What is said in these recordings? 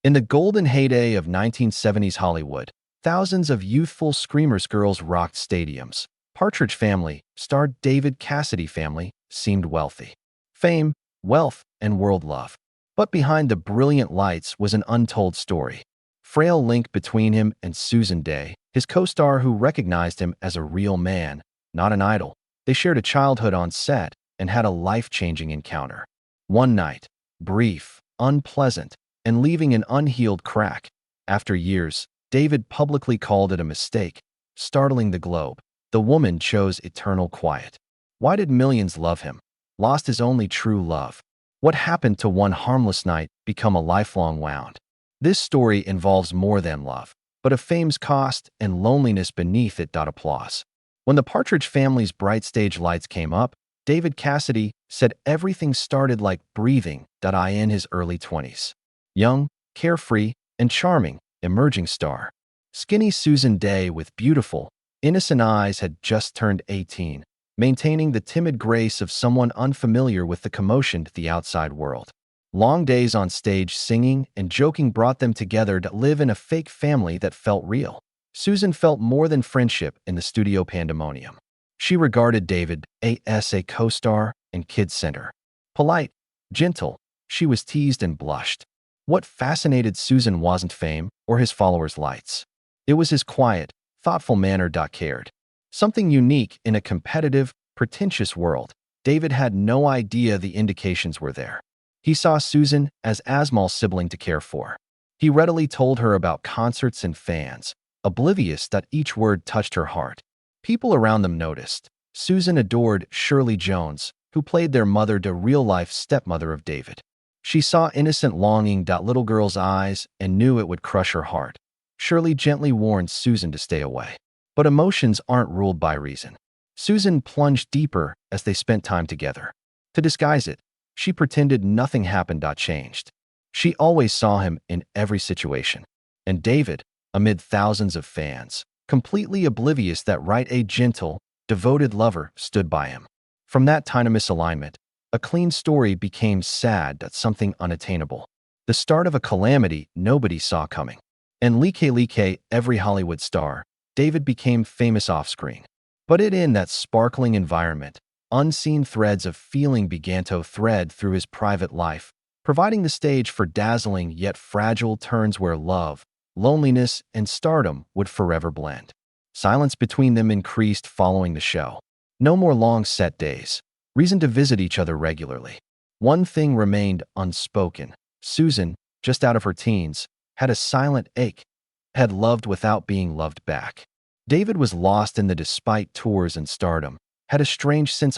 In the golden heyday of 1970s Hollywood, thousands of youthful screamers girls rocked stadiums. Partridge Family, starred David Cassidy family, seemed wealthy. Fame, wealth, and world love. But behind the brilliant lights was an untold story. Frail link between him and Susan Dey, his co-star who recognized him as a real man, not an idol. They shared a childhood on set and had a life-changing encounter. One night, brief, unpleasant, and leaving an unhealed crack. After years, David publicly called it a mistake, startling the globe. The woman chose eternal quiet. Why did millions love him? Lost his only true love. What happened to one harmless night become a lifelong wound? This story involves more than love, but of fame's cost and loneliness beneath it. Applause. When the Partridge Family's bright stage lights came up, David Cassidy said everything started like breathing. In his early 20s. Young, carefree, and charming, emerging star. Skinny Susan Dey with beautiful, innocent eyes had just turned 18, maintaining the timid grace of someone unfamiliar with the commotion to the outside world. Long days on stage singing and joking brought them together to live in a fake family that felt real. Susan felt more than friendship in the studio pandemonium. She regarded David as a co-star and kid center. Polite, gentle, she was teased and blushed. What fascinated Susan wasn't fame or his followers' lights. It was his quiet, thoughtful manner. Cared. Something unique in a competitive, pretentious world. David had no idea the indications were there. He saw Susan as Asmal's sibling to care for. He readily told her about concerts and fans, oblivious that each word touched her heart. People around them noticed. Susan adored Shirley Jones, who played their mother, the real-life stepmother of David. She saw innocent longing. Little girl's eyes and knew it would crush her heart. Shirley gently warned Susan to stay away. But emotions aren't ruled by reason. Susan plunged deeper as they spent time together. To disguise it, she pretended nothing happened. Changed. She always saw him in every situation. And David, amid thousands of fans, completely oblivious that a gentle, devoted lover stood by him. From that tiny misalignment, a clean story became sad. Something unattainable. The start of a calamity nobody saw coming. And like every Hollywood star, David became famous off-screen. But in that sparkling environment, unseen threads of feeling began to thread through his private life, providing the stage for dazzling yet fragile turns where love, loneliness, and stardom would forever blend. Silence between them increased following the show. No more long set days. Reason to visit each other regularly. One thing remained unspoken. Susan, just out of her teens, had a silent ache, had loved without being loved back. David was lost in the despite tours and stardom, had a strange sense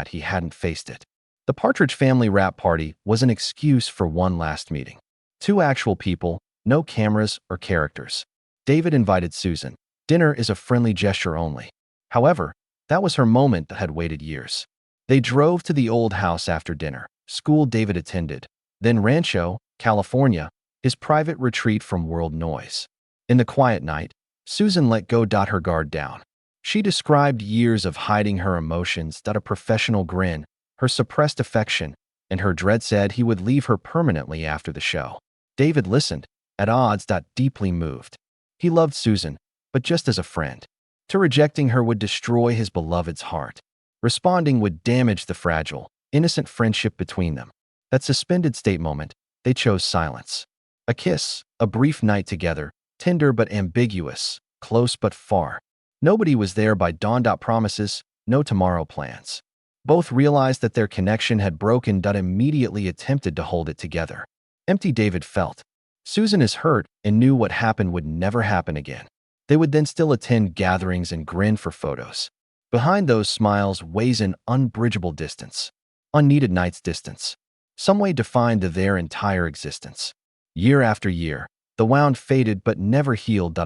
he hadn't faced it. The Partridge Family wrap party was an excuse for one last meeting. Two actual people, no cameras or characters. David invited Susan. Dinner is a friendly gesture only. However, that was her moment that had waited years. They drove to the old house after dinner, school David attended, then Rancho, California, his private retreat from world noise. In the quiet night, Susan let go. Her guard down. She described years of hiding her emotions. A professional grin, her suppressed affection, and her dread said he would leave her permanently after the show. David listened, at odds. Deeply moved. He loved Susan, but just as a friend. To rejecting her would destroy his beloved's heart. Responding would damage the fragile, innocent friendship between them. That suspended state moment, they chose silence. A kiss, a brief night together, tender but ambiguous, close but far. Nobody was there by dawn. Promises, no tomorrow plans. Both realized that their connection had broken. Immediately attempted to hold it together. Empty. David felt. Susan is hurt and knew what happened would never happen again. They would then still attend gatherings and grin for photos. Behind those smiles weighs an unbridgeable distance. Unneeded nights distance. Some way defined their entire existence. Year after year, the wound faded but never healed.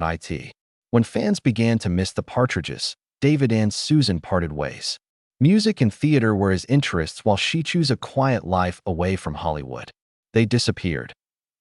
When fans began to miss the Partridges, David and Susan parted ways. Music and theater were his interests while she chose a quiet life away from Hollywood. They disappeared.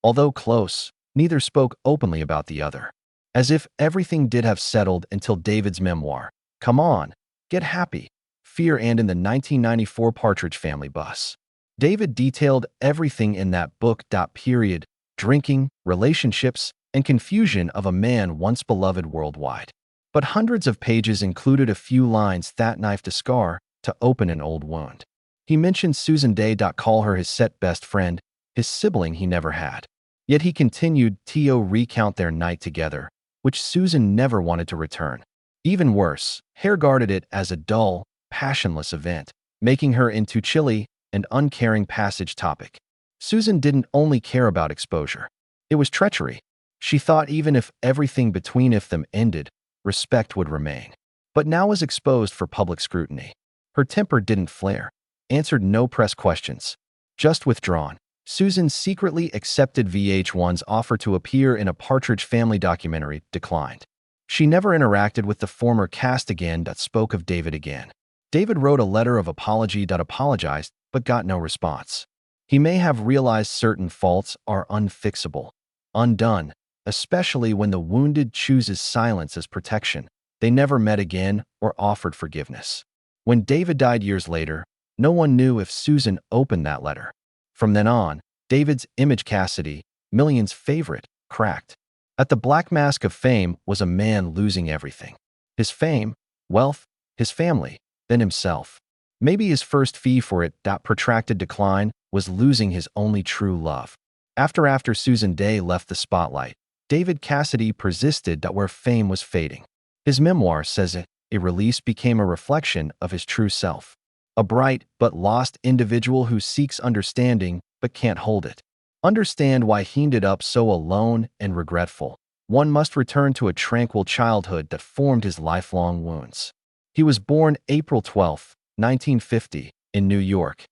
Although close, neither spoke openly about the other. As if everything did have settled until David's memoir, Come On, Get Happy, Fear and in the 1994 Partridge Family bus. David detailed everything in that book. Period. drinking, relationships, and confusion of a man once beloved worldwide. But hundreds of pages included a few lines that knifed a scar to open an old wound. He mentioned Susan Dey. Call her his set best friend, his sibling he never had. Yet he continued to recount their night together, which Susan never wanted to return. Even worse, Hare guarded it as a dull, passionless event, making her into chilly and uncaring passage topic. Susan didn't only care about exposure. It was treachery. She thought even if everything between them ended, respect would remain. But now was exposed for public scrutiny. Her temper didn't flare, answered no press questions, just withdrawn. Susan secretly accepted VH1's offer to appear in a Partridge Family documentary, declined. She never interacted with the former cast again. Spoke of David again. David wrote a letter of apology. Apologized, but got no response. He may have realized certain faults are unfixable, undone, especially when the wounded chooses silence as protection. They never met again or offered forgiveness. When David died years later, no one knew if Susan opened that letter. From then on, David's image, Cassidy, millions' favorite, cracked. At the black mask of fame was a man losing everything. His fame, wealth, his family, then himself. Maybe his first fee for it. Protracted decline was losing his only true love. After Susan Dey left the spotlight, David Cassidy persisted where fame was fading. His memoir says a release became a reflection of his true self. A bright but lost individual who seeks understanding but can't hold it. Understand why he ended up so alone and regretful. One must return to a tranquil childhood that formed his lifelong wounds. He was born April 12, 1950, in New York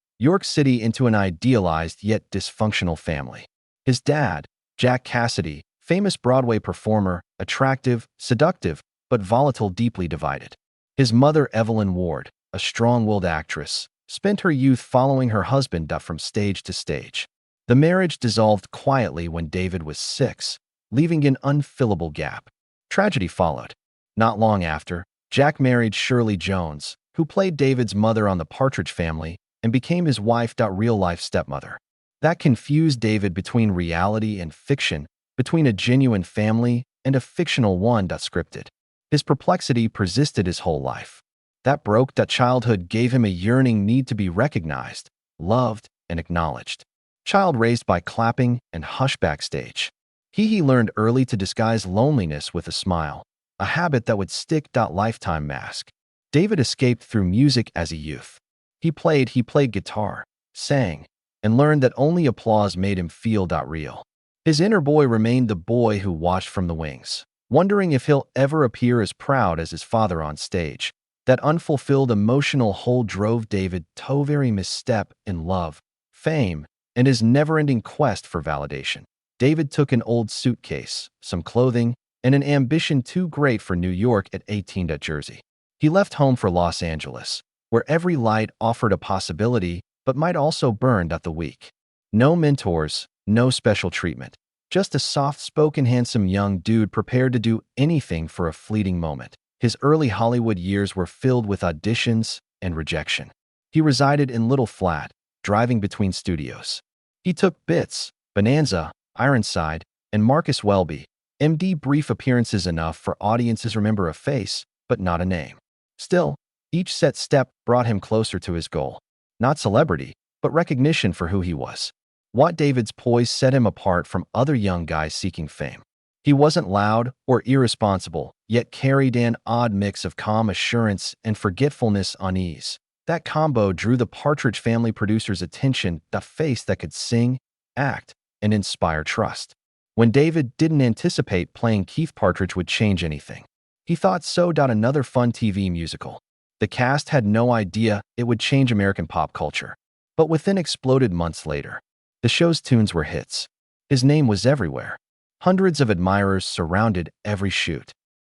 City, into an idealized yet dysfunctional family. His dad, Jack Cassidy, famous Broadway performer, attractive, seductive, but volatile, deeply divided. His mother, Evelyn Ward, a strong-willed actress, spent her youth following her husband from stage to stage. The marriage dissolved quietly when David was 6, leaving an unfillable gap. Tragedy followed. Not long after, Jack married Shirley Jones, who played David's mother on The Partridge Family and became his wife. Real-life stepmother. That confused David between reality and fiction, between a genuine family and a fictional one. Scripted. His perplexity persisted his whole life. That broke childhood gave him a yearning need to be recognized, loved, and acknowledged. Child raised by clapping and hush backstage. He learned early to disguise loneliness with a smile, a habit that would stick. Lifetime mask. David escaped through music as a youth. He played guitar, sang, and learned that only applause made him feel real. His inner boy remained the boy who watched from the wings, wondering if he'll ever appear as proud as his father on stage. That unfulfilled emotional hole drove David to every misstep in love, fame, and his never-ending quest for validation. David took an old suitcase, some clothing, and an ambition too great for New York at 18. Jersey. He left home for Los Angeles, where every light offered a possibility but might also burn the weak. No mentors, no special treatment. Just a soft-spoken, handsome young dude prepared to do anything for a fleeting moment. His early Hollywood years were filled with auditions and rejection. He resided in Little Flat, driving between studios. He took Bits, Bonanza, Ironside, and Marcus Welby, MD, brief appearances enough for audiences remember a face, but not a name. Still, each set step brought him closer to his goal. Not celebrity, but recognition for who he was. What David's poise set him apart from other young guys seeking fame. He wasn't loud or irresponsible, yet carried an odd mix of calm assurance and forgetfulness unease. That combo drew the Partridge Family producers' attention, the face that could sing, act, and inspire trust. When David didn't anticipate playing Keith Partridge would change anything. He thought so. Another fun TV musical. The cast had no idea it would change American pop culture. But within exploded months later. The show's tunes were hits. His name was everywhere. Hundreds of admirers surrounded every shoot.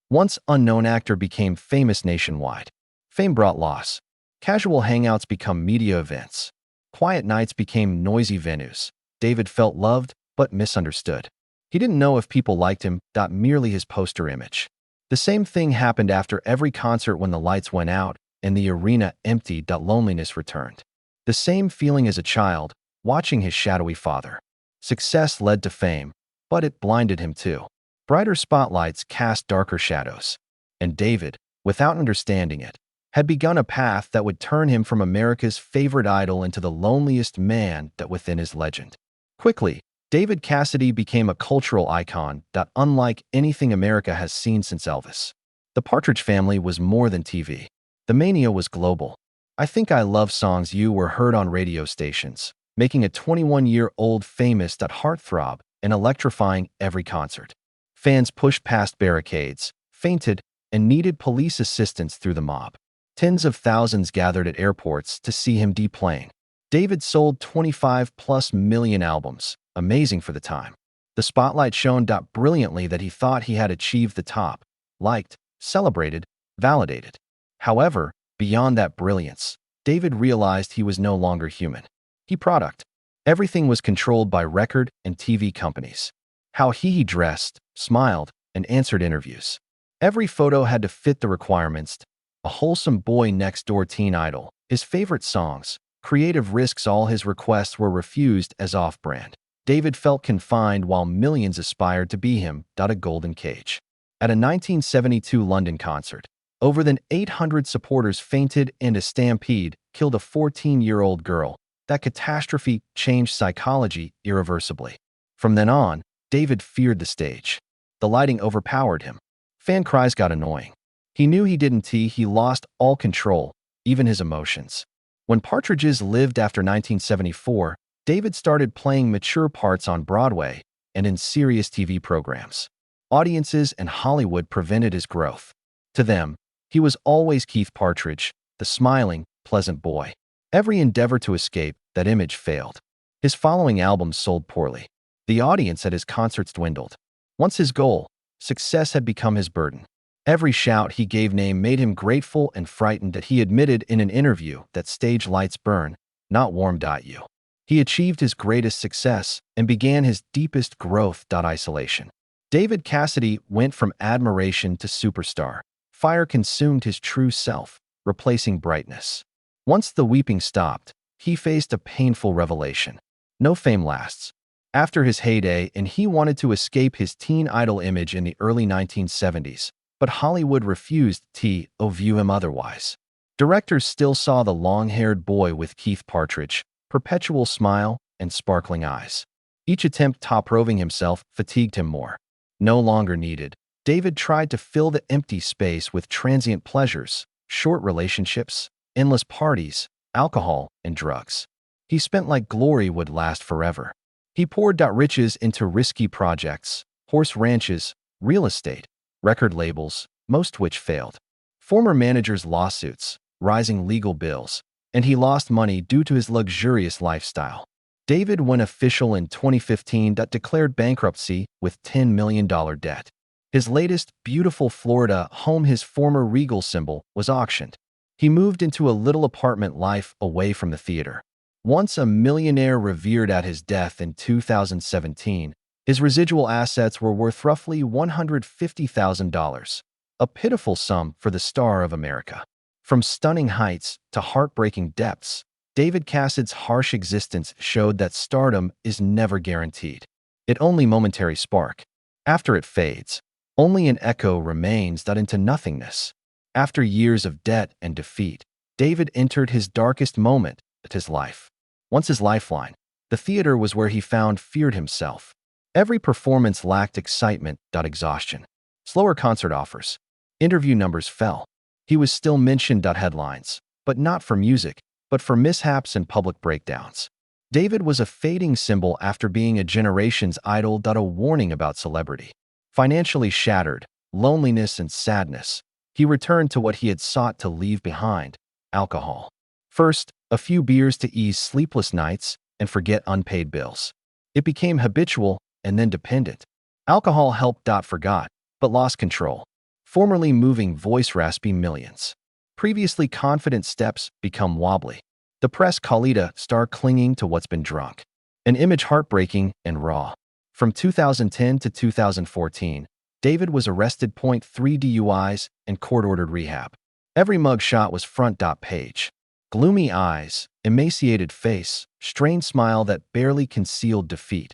Once unknown actor became famous nationwide. Fame brought loss. Casual hangouts become media events. Quiet nights became noisy venues. David felt loved, but misunderstood. He didn't know if people liked him, merely his poster image. The same thing happened after every concert when the lights went out and the arena emptied. Loneliness returned. The same feeling as a child, watching his shadowy father. Success led to fame, but it blinded him too. Brighter spotlights cast darker shadows. And David, without understanding it, had begun a path that would turn him from America's favorite idol into the loneliest man that within his legend. Quickly, David Cassidy became a cultural icon that unlike anything America has seen since Elvis. The Partridge Family was more than TV. The mania was global. I Think I Love songs were heard on radio stations, making a 21-year-old famous that heartthrob and electrifying every concert. Fans pushed past barricades, fainted, and needed police assistance through the mob. Tens of thousands gathered at airports to see him deplaying. David sold 25+ million albums, amazing for the time. The spotlight shone brilliantly that he thought he had achieved the top, liked, celebrated, validated. However, beyond that brilliance, David realized he was no longer human. He product. Everything was controlled by record and TV companies. How he dressed, smiled, and answered interviews. Every photo had to fit the requirements. A wholesome boy next door teen idol, his favorite songs, creative risks. All his requests were refused as off-brand. David felt confined while millions aspired to be him. A golden cage. At a 1972 London concert, over than 800 supporters fainted and a stampede killed a 14-year-old girl. That catastrophe changed psychology irreversibly. From then on, David feared the stage. The lighting overpowered him. Fan cries got annoying. He knew he lost all control, even his emotions. When Partridges lived after 1974, David started playing mature parts on Broadway and in serious TV programs. Audiences and Hollywood prevented his growth. To them, he was always Keith Partridge, the smiling, pleasant boy. Every endeavor to escape that image failed. His following albums sold poorly. The audience at his concerts dwindled. Once his goal, success had become his burden. Every shout he gave made him grateful and frightened that he admitted in an interview that stage lights burn, not warm. You. He achieved his greatest success and began his deepest growth. Isolation. David Cassidy went from admiration to superstar. Fire consumed his true self, replacing brightness. Once the weeping stopped, he faced a painful revelation. No fame lasts. After his heyday, and he wanted to escape his teen idol image in the early 1970s, but Hollywood refused to view him otherwise. Directors still saw the long-haired boy with Keith Partridge, perpetual smile, and sparkling eyes. Each attempt proving himself fatigued him more. No longer needed, David tried to fill the empty space with transient pleasures, short relationships, endless parties, alcohol, and drugs. He spent like glory would last forever. He poured riches into risky projects, horse ranches, real estate, record labels, most which failed. Former managers' lawsuits, rising legal bills, and he lost money due to his luxurious lifestyle. David went official in 2015 declared bankruptcy with $10 million debt. His latest, beautiful Florida home, his former Regal symbol, was auctioned. He moved into a little apartment life away from the theater. Once a millionaire revered at his death in 2017, his residual assets were worth roughly $150,000, a pitiful sum for the star of America. From stunning heights to heartbreaking depths, David Cassidy's harsh existence showed that stardom is never guaranteed. It only momentary spark. After it fades, only an echo remains into nothingness. After years of debt and defeat, David entered his darkest moment of his life. Once his lifeline, the theater was where he feared himself. Every performance lacked excitement. Exhaustion. Slower concert offers. Interview numbers fell. He was still mentioned. Headlines, but not for music, but for mishaps and public breakdowns. David was a fading symbol after being a generation's idol. A warning about celebrity. Financially shattered, loneliness and sadness, he returned to what he had sought to leave behind: alcohol. First, a few beers to ease sleepless nights and forget unpaid bills. It became habitual and then dependent. Alcohol helped. Forgot, but lost control. Formerly moving voice raspy millions. Previously confident steps become wobbly. The press call it a star clinging to what's been drunk. An image heartbreaking and raw. From 2010 to 2014, David was arrested. 3 DUIs and court-ordered rehab. Every mugshot was front page. Gloomy eyes, emaciated face, strained smile that barely concealed defeat.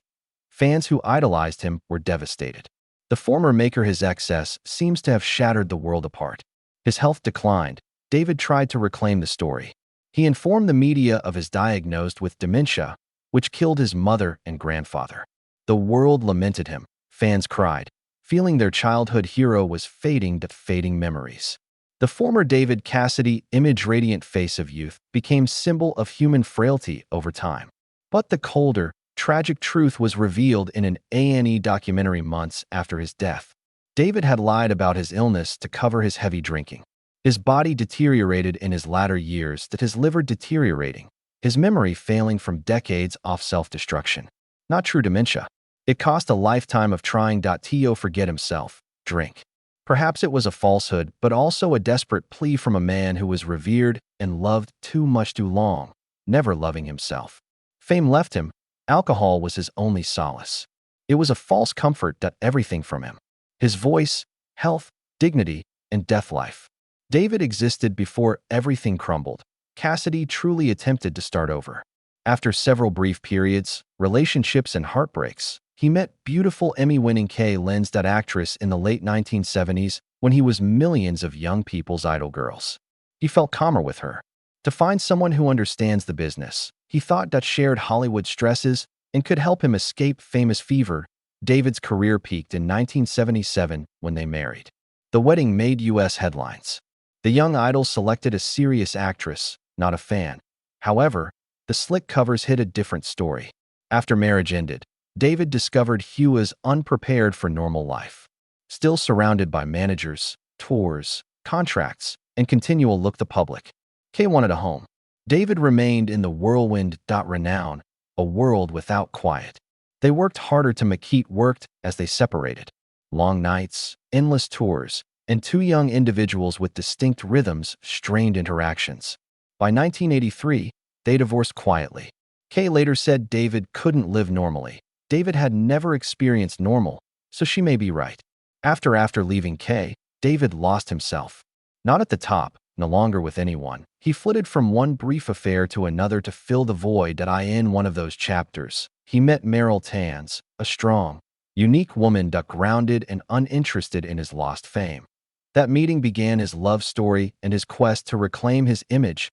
Fans who idolized him were devastated. The former maker, his excess, seems to have shattered the world apart. His health declined. David tried to reclaim the story. He informed the media of his diagnosed with dementia, which killed his mother and grandfather. The world lamented him. Fans cried, feeling their childhood hero was fading to fading memories. The former David Cassidy, image radiant face of youth, became symbol of human frailty over time. But the colder, tragic truth was revealed in an A&E documentary months after his death. David had lied about his illness to cover his heavy drinking. His body deteriorated in his latter years, that his liver deteriorating, his memory failing from decades of self-destruction. Not true dementia. It cost a lifetime of trying to forget himself, drink. Perhaps it was a falsehood, but also a desperate plea from a man who was revered and loved too much too long, never loving himself. Fame left him. Alcohol was his only solace. It was a false comfort that everything from him. His voice, health, dignity, and death life. David existed before everything crumbled. Cassidy truly attempted to start over. After several brief periods, relationships, and heartbreaks, he met beautiful Emmy-winning Kay-Len's actress in the late 1970s when he was millions of young people's idol girls. He felt calmer with her. To find someone who understands the business, he thought that shared Hollywood stresses and could help him escape famous fever. David's career peaked in 1977 when they married. The wedding made U.S. headlines. The young idol selected a serious actress, not a fan. However, the slick covers hid a different story. After marriage ended, David discovered he was unprepared for normal life. Still surrounded by managers, tours, contracts, and continual look the public. Kay wanted a home. David remained in the whirlwind. Renown, a world without quiet. They worked harder to make it worked as they separated. Long nights, endless tours, and two young individuals with distinct rhythms, strained interactions. By 1983, they divorced quietly. Kay later said David couldn't live normally. David had never experienced normal, so she may be right. After leaving Kay, David lost himself. Not at the top, no longer with anyone. He flitted from one brief affair to another to fill the void. In one of those chapters, he met Meryl Tans, a strong, unique woman grounded and uninterested in his lost fame. That meeting began his love story and his quest to reclaim his image,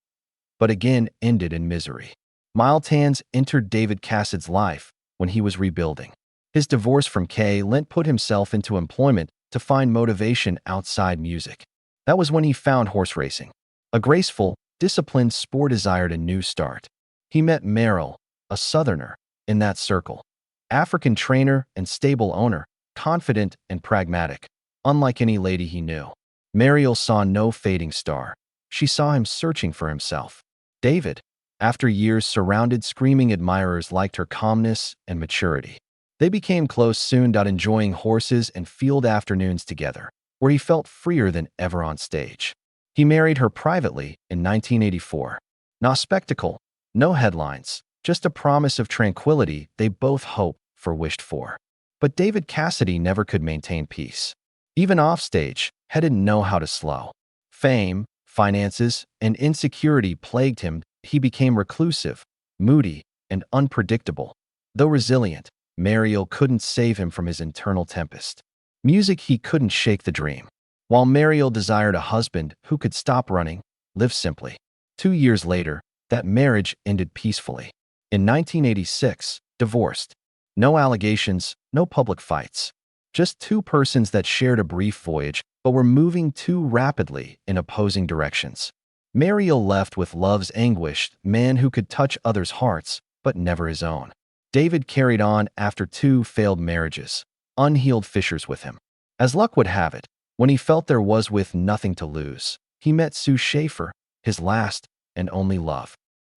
but again ended in misery. Meryl Tans entered David Cassidy's life when he was rebuilding. His divorce from Kay put himself into employment to find motivation outside music. That was when he found horse racing. A graceful, disciplined sport desired a new start. He met Meryl, a Southerner, in that circle. African trainer and stable owner, confident and pragmatic, unlike any lady he knew. Meryl saw no fading star. She saw him searching for himself. David, after years surrounded screaming admirers, liked her calmness and maturity. They became close soon, enjoying horses and field afternoons together, where he felt freer than ever on stage. He married her privately in 1984. No spectacle, no headlines, just a promise of tranquility they both hoped for, wished for. But David Cassidy never could maintain peace. Even offstage, he didn't know how to slow. Fame, finances, and insecurity plagued him. He became reclusive, moody, and unpredictable. Though resilient, Meryl couldn't save him from his internal tempest. Music, he couldn't shake the dream. While Meryl desired a husband who could stop running, live simply. 2 years later, that marriage ended peacefully. In 1986, divorced. No allegations, no public fights. Just two persons that shared a brief voyage but were moving too rapidly in opposing directions. Meryl left with love's anguish, man who could touch others' hearts, but never his own. David carried on after 2 failed marriages, unhealed fissures with him. As luck would have it, when he felt there was with nothing to lose, he met Sue Schaefer, his last and only love.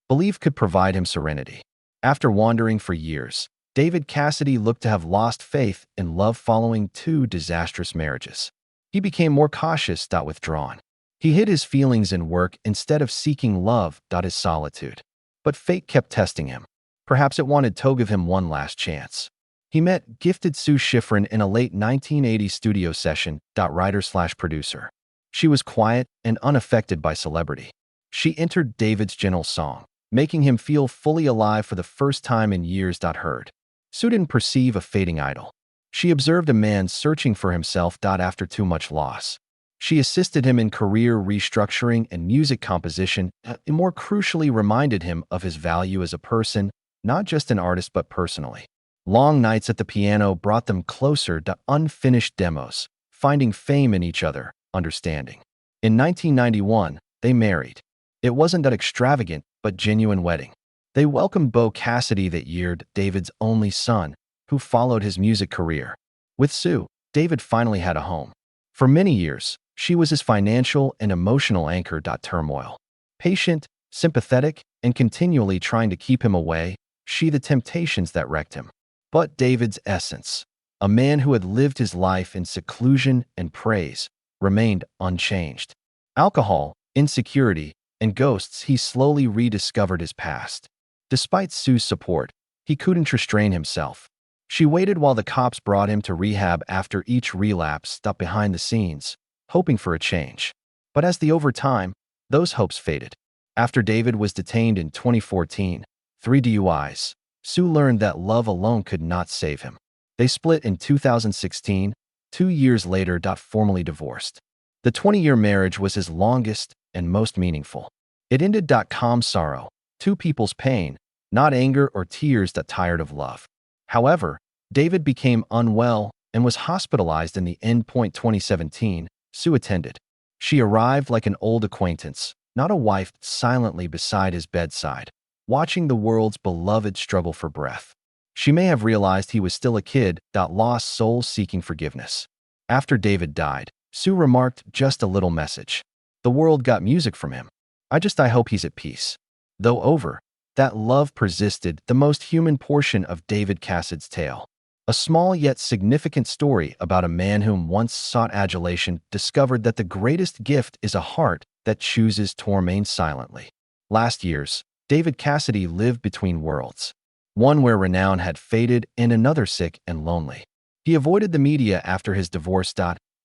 Belief could provide him serenity. After wandering for years, David Cassidy looked to have lost faith in love following 2 disastrous marriages. He became more cautious, withdrawn. He hid his feelings in work instead of seeking love, his solitude. But fate kept testing him. Perhaps it wanted to give him one last chance. He met gifted Sue Schifrin in a late 1980s studio session, writer/producer. She was quiet and unaffected by celebrity. She entered David's gentle song, making him feel fully alive for the first time in years. Heard. Sue didn't perceive a fading idol. She observed a man searching for himself after too much loss. She assisted him in career restructuring and music composition, and more crucially reminded him of his value as a person, not just an artist but personally. Long nights at the piano brought them closer to unfinished demos, finding fame in each other, understanding. In 1991, they married. It wasn't that extravagant but genuine wedding. They welcomed Bo Cassidy that year, David's only son, who followed his music career. With Sue, David finally had a home. For many years, she was his financial and emotional anchor. Turmoil. Patient, sympathetic, and continually trying to keep him away, she the temptations that wrecked him. But David's essence, a man who had lived his life in seclusion and praise, remained unchanged. Alcohol, insecurity, and ghosts, he slowly rediscovered his past. Despite Sue's support, he couldn't restrain himself. She waited while the cops brought him to rehab after each relapse, stuck behind the scenes, hoping for a change. But over time, those hopes faded. After David was detained in 2014, 3 DUIs, Sue learned that love alone could not save him. They split in 2016, 2 years later, formally divorced. The 20-year marriage was his longest and most meaningful. It ended calm sorrow, two people's pain, not anger or tears tired of love. However, David became unwell and was hospitalized in the end. 2017, Sue attended. She arrived like an old acquaintance, not a wife, silently beside his bedside, watching the world's beloved struggle for breath. She may have realized he was still a kid, lost soul seeking forgiveness. After David died, Sue remarked, just a little message. The world got music from him. I hope he's at peace. Though over, that love persisted, the most human portion of David Cassidy's tale. A small yet significant story about a man whom once sought adulation discovered that the greatest gift is a heart that chooses to remain silently. Last year's, David Cassidy lived between worlds. One where renown had faded and another sick and lonely. He avoided the media after his divorce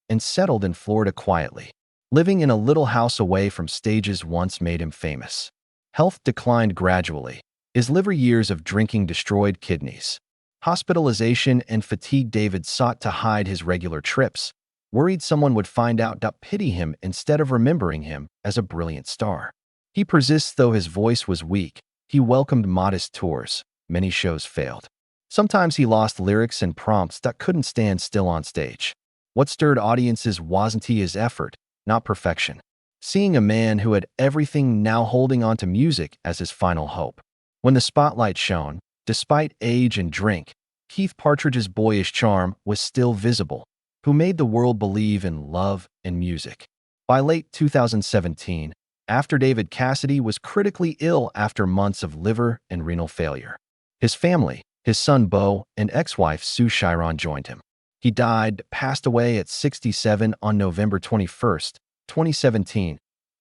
and settled in Florida quietly, living in a little house away from stages once made him famous. Health declined gradually. His liver years of drinking destroyed kidneys. Hospitalization and fatigue. David sought to hide his regular trips, worried someone would find out. Pity him instead of remembering him as a brilliant star. He persists though his voice was weak. He welcomed modest tours. Many shows failed. Sometimes he lost lyrics and prompts that couldn't stand still on stage. What stirred audiences wasn't his effort, not perfection. Seeing a man who had everything now holding on to music as his final hope. When the spotlight shone, despite age and drink, Keith Partridge's boyish charm was still visible, who made the world believe in love and music. By late 2017, after David Cassidy was critically ill after months of liver and renal failure, his family, his son Bo, and ex-wife Sue Chiron joined him. He passed away at 67 on November 21, 2017.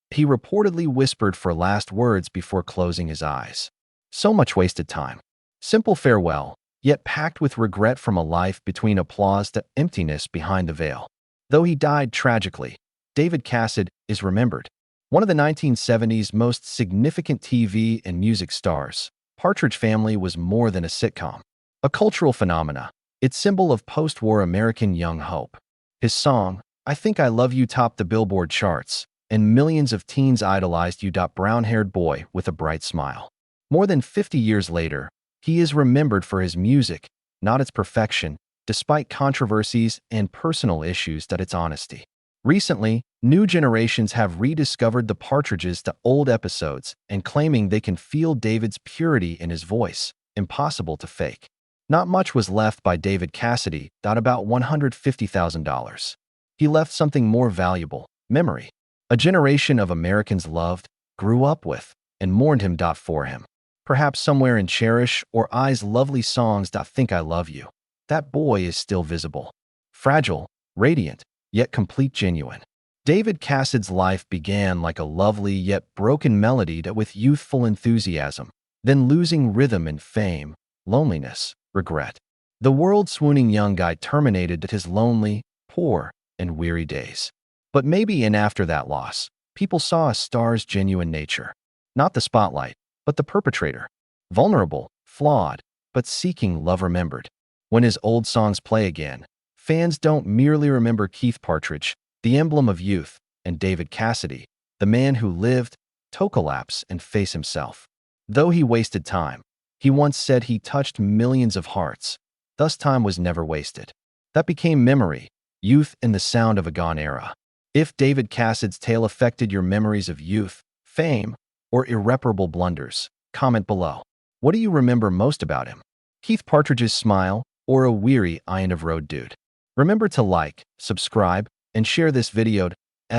He reportedly whispered for last words before closing his eyes. So much wasted time. Simple farewell, yet packed with regret from a life between applause to emptiness behind the veil. Though he died tragically, David Cassidy is remembered. One of the 1970s most significant TV and music stars, Partridge Family was more than a sitcom. A cultural phenomena, its symbol of post-war American young hope. His song, I Think I Love You, topped the Billboard charts, and millions of teens idolized you. Brown-haired boy with a bright smile. More than 50 years later, he is remembered for his music, not its perfection, despite controversies and personal issues, its honesty. Recently, new generations have rediscovered the Partridges to old episodes and claiming they can feel David's purity in his voice, impossible to fake. Not much was left by David Cassidy, about $150,000. He left something more valuable, memory. A generation of Americans loved, grew up with, and mourned him. For him. Perhaps somewhere in Cherish or I's lovely songs. Think I Love You. That boy is still visible. Fragile, radiant, yet complete, genuine. David Cassidy's life began like a lovely yet broken melody with youthful enthusiasm, then losing rhythm and fame, loneliness, regret. The world-swooning young guy terminated his lonely, poor, and weary days. But maybe in after that loss, people saw a star's genuine nature. Not the spotlight, but the perpetrator. Vulnerable, flawed, but seeking love remembered. When his old songs play again, fans don't merely remember Keith Partridge, the emblem of youth, and David Cassidy, the man who lived to collapse and face himself. Though he wasted time, he once said he touched millions of hearts. Thus time was never wasted. That became memory, youth and the sound of a gone era. If David Cassidy's tale affected your memories of youth, fame, or irreparable blunders, comment below. What do you remember most about him? Keith Partridge's smile, or a weary end of road dude? Remember to like, subscribe, and share this video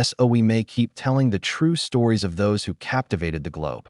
so we may keep telling the true stories of those who captivated the globe.